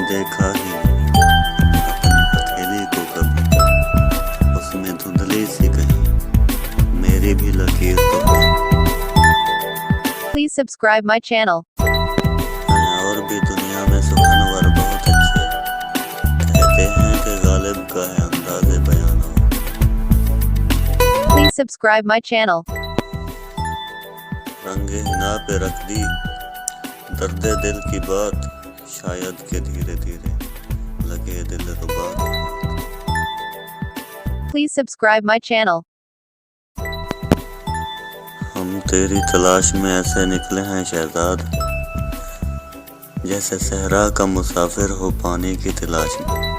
देखा ही नहीं अपनी हथेली को कभी, उसमें धुंधली सी कहीं मेरी भी लकीर तो है। Please subscribe my channel. और भी दुनिया में सुखनवर बहुत अच्छे, कहते हैं कि गालिब का है अंदाज़े बयान। Please subscribe my channel. रंगे हिना पे रख दी दर्दे दिल की बात, शायद के धीरे धीरे लगे दिल रुबा की बात। Please subscribe my channel. हम तेरी तलाश में ऐसे निकले हैं शहजाद, जैसे सहरा का मुसाफिर हो पानी की तलाश में।